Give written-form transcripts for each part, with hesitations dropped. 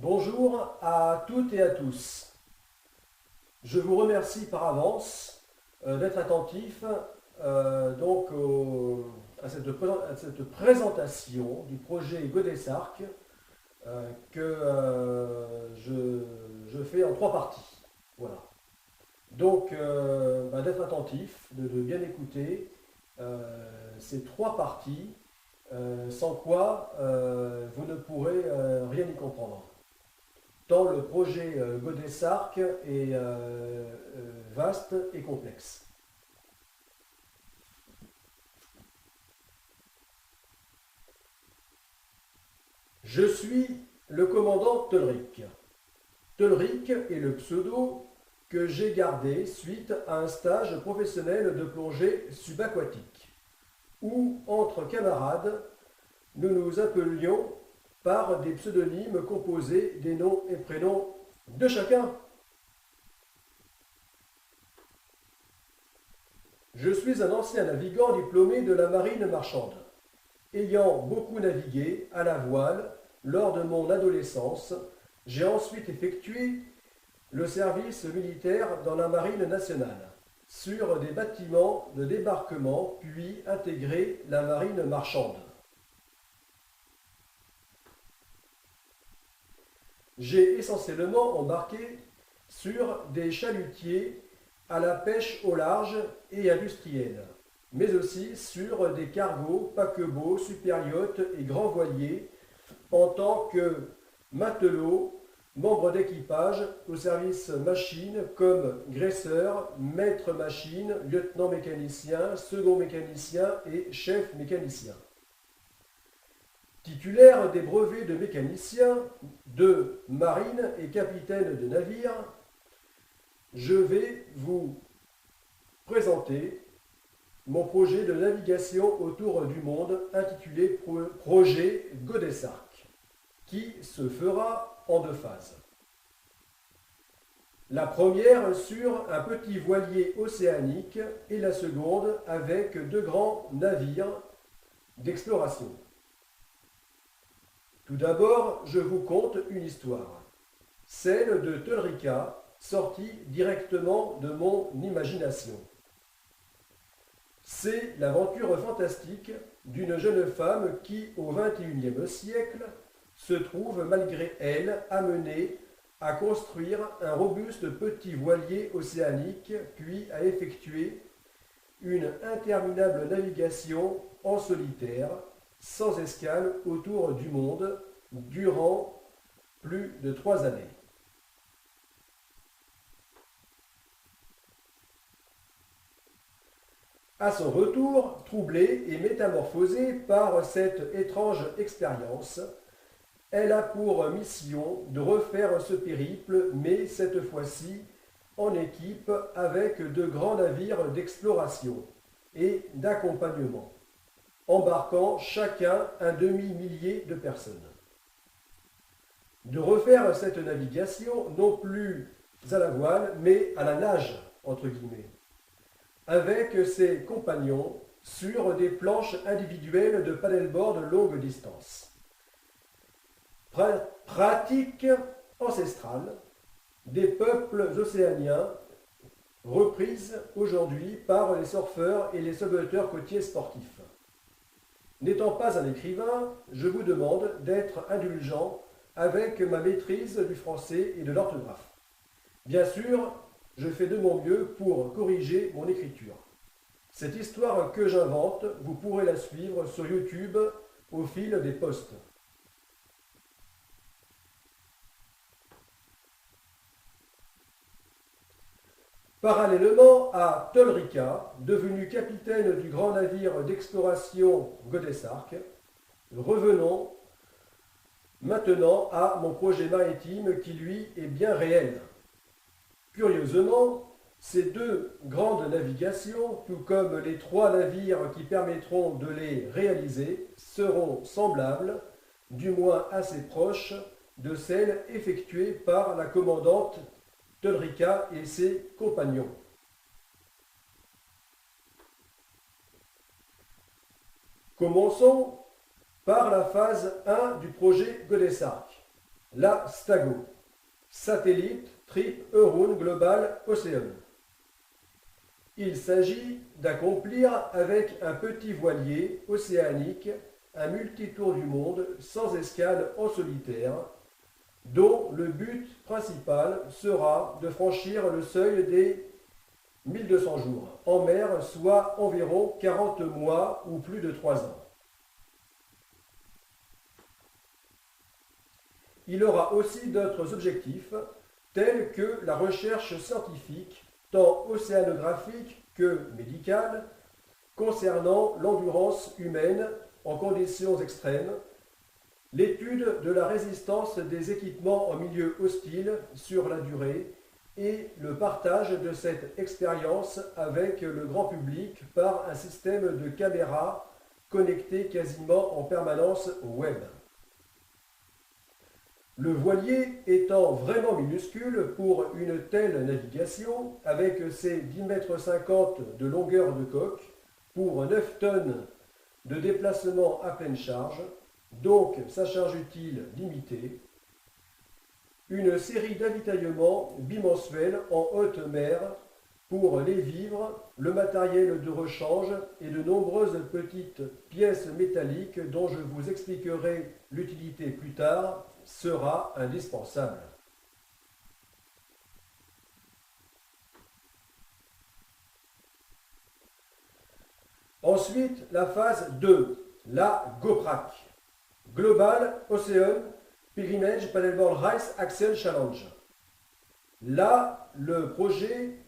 Bonjour à toutes et à tous. Je vous remercie par avance d'être attentifs à cette présentation du projet Godessarc que je fais en trois parties. Voilà. Donc, d'être attentif, de bien écouter ces trois parties, sans quoi vous ne pourrez rien y comprendre. Tant le projet Godessarc est vaste et complexe. Je suis le commandant Tolric. Tolric est le pseudo que j'ai gardé suite à un stage professionnel de plongée subaquatique, où, entre camarades, nous nous appelions par des pseudonymes composés des noms et prénoms de chacun. Je suis un ancien navigant diplômé de la marine marchande, ayant beaucoup navigué à la voile lors de mon adolescence. J'ai ensuite effectué le service militaire dans la marine nationale, sur des bâtiments de débarquement, puis intégré la marine marchande. J'ai essentiellement embarqué sur des chalutiers à la pêche au large et industrielle, mais aussi sur des cargos, paquebots, super-yachts et grands voiliers en tant que matelot, membre d'équipage au service machine comme graisseur, maître machine, lieutenant mécanicien, second mécanicien et chef mécanicien. Titulaire des brevets de mécanicien, de marine et capitaine de navire, je vais vous présenter mon projet de navigation autour du monde intitulé Projet Godessarc, qui se fera en deux phases. La première sur un petit voilier océanique et la seconde avec deux grands navires d'exploration. Tout d'abord, je vous conte une histoire, celle de Tolrica, sortie directement de mon imagination. C'est l'aventure fantastique d'une jeune femme qui, au XXIe siècle, se trouve malgré elle amenée à construire un robuste petit voilier océanique, puis à effectuer une interminable navigation en solitaire, sans escale autour du monde, durant plus de 3 années. À son retour, troublée et métamorphosée par cette étrange expérience, elle a pour mission de refaire ce périple, mais cette fois-ci en équipe avec de grands navires d'exploration et d'accompagnement, embarquant chacun un demi-millier de personnes. De refaire cette navigation non plus à la voile, mais à la nage, entre guillemets, avec ses compagnons sur des planches individuelles de paddleboard longue distance. Pratique ancestrale des peuples océaniens reprise aujourd'hui par les surfeurs et les sauveteurs côtiers sportifs. N'étant pas un écrivain, je vous demande d'être indulgent avec ma maîtrise du français et de l'orthographe. Bien sûr, je fais de mon mieux pour corriger mon écriture. Cette histoire que j'invente, vous pourrez la suivre sur YouTube au fil des posts. Parallèlement à Tolrica, devenu capitaine du grand navire d'exploration Godessarc, revenons maintenant à mon projet maritime qui, lui, est bien réel. Curieusement, ces deux grandes navigations, tout comme les 3 navires qui permettront de les réaliser, seront semblables, du moins assez proches, de celles effectuées par la commandante Tolrica et ses compagnons. Commençons par la phase 1 du projet Godessarc. la STAGO, Satellite Trip Euroon Global Ocean. Il s'agit d'accomplir avec un petit voilier océanique un multitour du monde sans escale en solitaire, dont le but principal sera de franchir le seuil des 1200 jours en mer, soit environ 40 mois ou plus de 3 ans. Il aura aussi d'autres objectifs, tels que la recherche scientifique, tant océanographique que médicale, concernant l'endurance humaine en conditions extrêmes, l'étude de la résistance des équipements en milieu hostile sur la durée et le partage de cette expérience avec le grand public par un système de caméras connecté quasiment en permanence au web. Le voilier étant vraiment minuscule pour une telle navigation, avec ses 10,50 m de longueur de coque pour 9 tonnes de déplacement à pleine charge, donc sa charge utile limitée, une série d'avitaillements bimensuels en haute mer pour les vivres, le matériel de rechange et de nombreuses petites pièces métalliques dont je vous expliquerai l'utilité plus tard, sera indispensable. Ensuite, la phase 2, la GOPRAC, Global Ocean Pilgrimage Paddleboard Race Axel Challenge. Là, le projet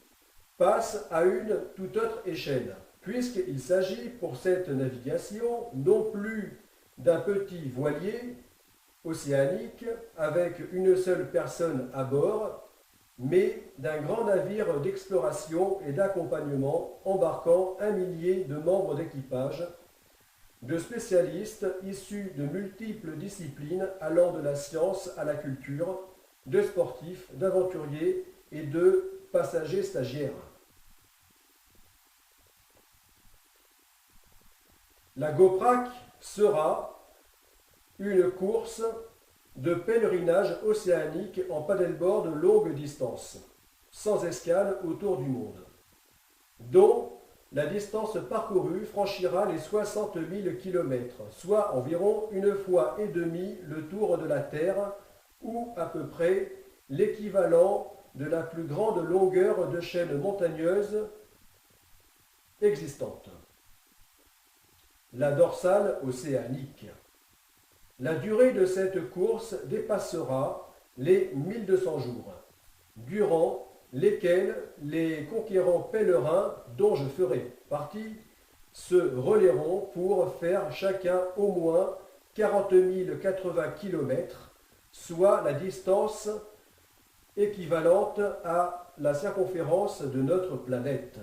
passe à une toute autre échelle, puisqu'il s'agit pour cette navigation non plus d'un petit voilier océanique avec une seule personne à bord, mais d'un grand navire d'exploration et d'accompagnement embarquant 1 millier de membres d'équipage, de spécialistes issus de multiples disciplines allant de la science à la culture, de sportifs, d'aventuriers et de passagers stagiaires. La GOPRAC sera une course de pèlerinage océanique en paddleboard longue distance, sans escale autour du monde, dont la distance parcourue franchira les 60 000 km, soit environ 1,5 fois le tour de la Terre, ou à peu près l'équivalent de la plus grande longueur de chaîne montagneuse existante. La dorsale océanique. La durée de cette course dépassera les 1200 jours, durant lesquels les conquérants pèlerins, dont je ferai partie, se relayeront pour faire chacun au moins 40 080 km, soit la distance équivalente à la circonférence de notre planète.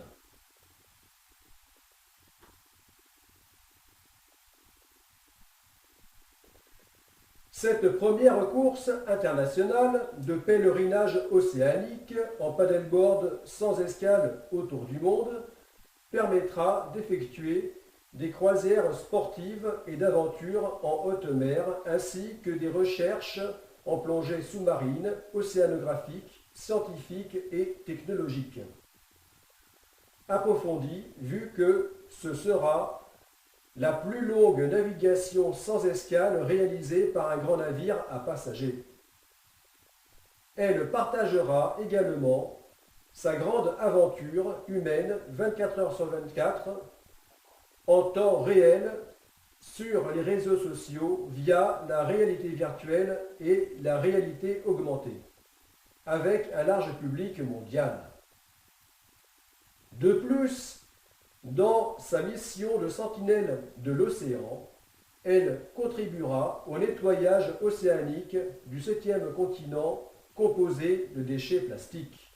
Cette première course internationale de pèlerinage océanique en paddleboard sans escale autour du monde permettra d'effectuer des croisières sportives et d'aventures en haute mer ainsi que des recherches en plongée sous-marine, océanographique, scientifique et technologique approfondie, vu que ce sera la plus longue navigation sans escale réalisée par un grand navire à passagers. Elle partagera également sa grande aventure humaine 24 heures sur 24 en temps réel sur les réseaux sociaux via la réalité virtuelle et la réalité augmentée, avec un large public mondial. De plus, dans sa mission de sentinelle de l'océan, elle contribuera au nettoyage océanique du 7e continent composé de déchets plastiques.